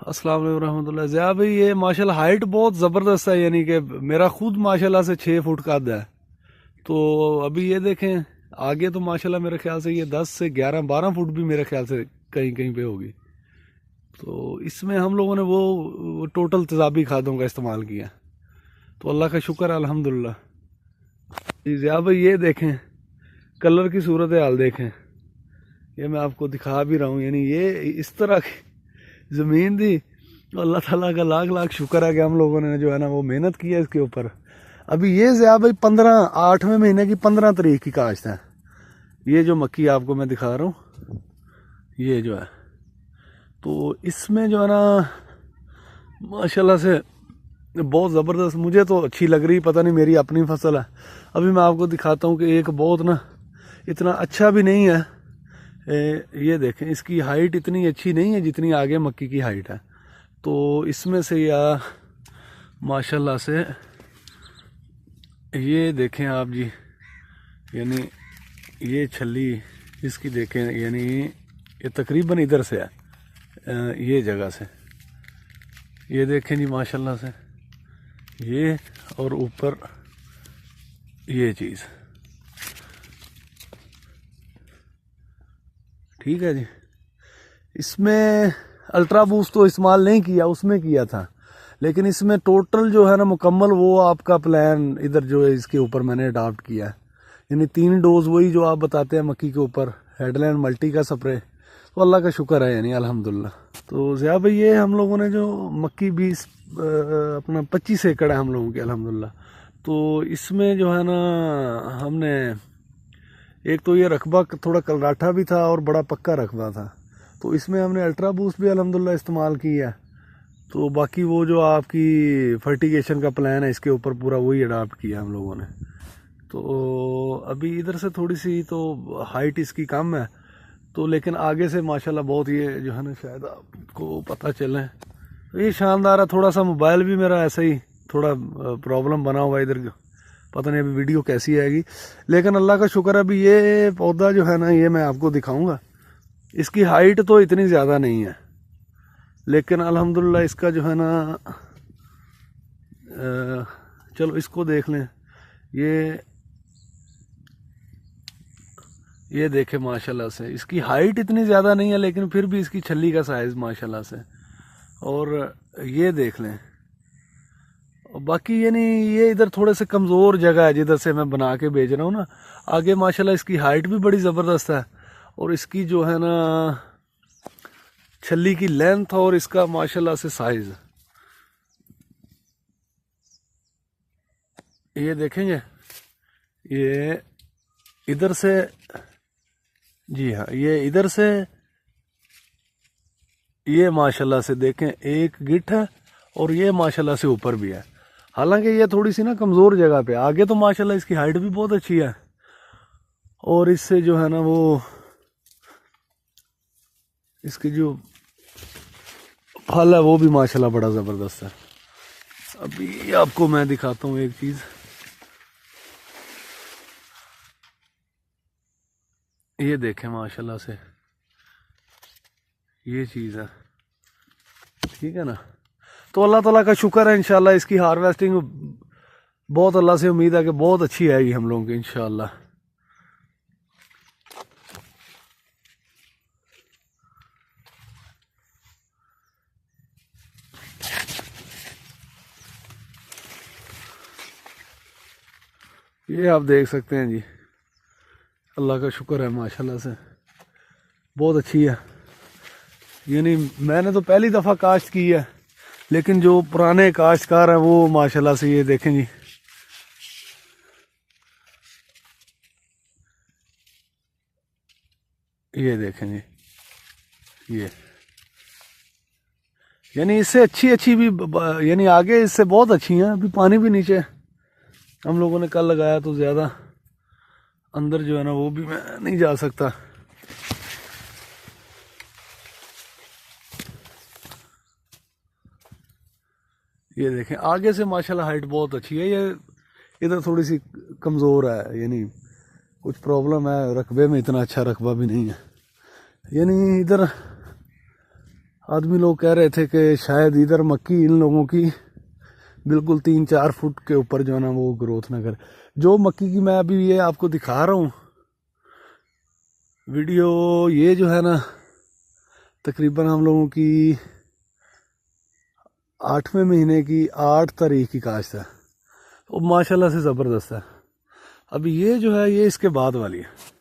अस्सलाम वालेकुम रहमतुल्लाह। ज़िया भाई, ये माशाल्लाह हाइट बहुत ज़बरदस्त है, यानी कि मेरा खुद माशाल्लाह से 6 फुट का कद है। तो अभी ये देखें, आगे तो माशाल्लाह मेरे ख्याल से ये 10 से 11 12 फुट भी मेरे ख्याल से कहीं कहीं पे होगी। तो इसमें हम लोगों ने वो टोटल तेज़ाबी खादों का इस्तेमाल किया। तो अल्लाह का शुक्र है, अल्हम्दुलिल्लाह। जी ज़िया भाई, ये देखें कलर की सूरत हाल देखें, ये मैं आपको दिखा भी रहा हूँ। यानी ये इस तरह की ज़मीन थी। अल्लाह ताला का लाख लाख शुक्र है कि हम लोगों ने जो है ना वो मेहनत की है इसके ऊपर। अभी ये ज़िया भाई 8वें महीने की 15 तारीख की काश्त है। ये जो मक्की आपको मैं दिखा रहा हूँ, ये जो है, तो इसमें जो है ना माशाल्लाह से बहुत ज़बरदस्त, मुझे तो अच्छी लग रही। पता नहीं, मेरी अपनी फसल है। अभी मैं आपको दिखाता हूँ कि एक बहुत ना इतना अच्छा भी नहीं है। ये देखें, इसकी हाइट इतनी अच्छी नहीं है जितनी आगे मक्की की हाइट है। तो इसमें से या माशाल्लाह से ये देखें आप जी, यानी ये छली इसकी देखें, यानी ये तकरीबन इधर से है, ये जगह से। ये देखें जी माशाल्लाह से, ये और ऊपर ये चीज़, ठीक है जी। इसमें अल्ट्रा बूस्ट तो इस्तेमाल नहीं किया, उसमें किया था, लेकिन इसमें टोटल जो है ना मुकम्मल वो आपका प्लान इधर जो है इसके ऊपर मैंने अडॉप्ट किया है। यानी 3 डोज वही जो आप बताते हैं मक्की के ऊपर, हेडलैंड मल्टी का स्प्रे। तो अल्लाह का शुक्र है, यानी अल्हम्दुलिल्लाह। तो ज़िया भाई, ये हम लोगों ने जो मक्की 25 एकड़ है हम लोगों की, अल्हम्दुलिल्लाह। तो इसमें जो है ना हमने एक तो ये रकबा थोड़ा कलराठा भी था और बड़ा पक्का रकबा था। तो इसमें हमने अल्ट्रा बूस्ट भी अल्हम्दुलिल्लाह इस्तेमाल किया। तो बाकी वो जो आपकी फर्टिगेशन का प्लान है इसके ऊपर पूरा वही अडॉप्ट किया हम लोगों ने। तो अभी इधर से थोड़ी सी तो हाइट इसकी कम है, तो लेकिन आगे से माशाल्लाह बहुत, ये जो है ना शायद आपको पता चले, तो ये शानदार है। थोड़ा सा मोबाइल भी मेरा ऐसा ही थोड़ा प्रॉब्लम बना हुआ है इधर, पता नहीं अभी वीडियो कैसी आएगी। लेकिन अल्लाह का शुक्र है, अभी ये पौधा जो है ना ये मैं आपको दिखाऊंगा। इसकी हाइट तो इतनी ज़्यादा नहीं है, लेकिन अल्हम्दुलिल्लाह इसका जो है ना चलो इसको देख लें। ये देखें माशाल्लाह से, इसकी हाइट इतनी ज़्यादा नहीं है, लेकिन फिर भी इसकी छल्ली का साइज़ माशाल्लाह से। और ये देख लें। और बाकी यानी ये इधर थोड़े से कमज़ोर जगह है जिधर से मैं बना के भेज रहा हूँ ना। आगे माशाल्लाह इसकी हाइट भी बड़ी ज़बरदस्त है, और इसकी जो है ना छल्ली की लेंथ और इसका माशाल्लाह से साइज़, ये देखेंगे। ये इधर से, जी हाँ, ये इधर से, ये माशाल्लाह से देखें एक गिट है, और ये माशाल्लाह से ऊपर भी है। हालांकि ये थोड़ी सी ना कमज़ोर जगह पे, आगे तो माशाल्लाह इसकी हाइट भी बहुत अच्छी है, और इससे जो है ना वो इसकी जो फल है वो भी माशाल्लाह बड़ा ज़बरदस्त है। अभी आपको मैं दिखाता हूँ एक चीज़। ये देखें माशाल्लाह से, ये चीज़ है, ठीक है ना। तो अल्लाह ताला का शुक्र है, इंशाल्लाह इसकी हार्वेस्टिंग बहुत, अल्लाह से उम्मीद है कि बहुत अच्छी आएगी हम लोगों की इंशाल्लाह। ये आप देख सकते हैं जी, अल्लाह का शुक्र है माशाल्लाह से, बहुत अच्छी है। यानी मैंने तो पहली दफ़ा काश्त की है, लेकिन जो पुराने काश्तकार हैं वो माशाल्लाह से, ये देखें जी, ये देखें जी, ये यानी इससे अच्छी अच्छी भी यानी आगे इससे बहुत अच्छी हैं। अभी पानी भी नीचे हम लोगों ने कल लगाया, तो ज़्यादा अंदर जो है ना वो भी मैं नहीं जा सकता। ये देखें आगे से माशाल्लाह हाइट बहुत अच्छी है। ये इधर थोड़ी सी कमज़ोर है, यानी कुछ प्रॉब्लम है, रकबे में इतना अच्छा रकबा भी नहीं है। यानी इधर आदमी लोग कह रहे थे कि शायद इधर मक्की इन लोगों की बिल्कुल 3-4 फुट के ऊपर जो है ना वो ग्रोथ ना करे। जो मक्की की मैं अभी ये आपको दिखा रहा हूँ वीडियो, ये जो है ना तकरीबन हम लोगों की 8वें महीने की 8 तारीख की काश्त है, वो माशाल्लाह से ज़बरदस्त है। अभी ये जो है ये इसके बाद वाली है।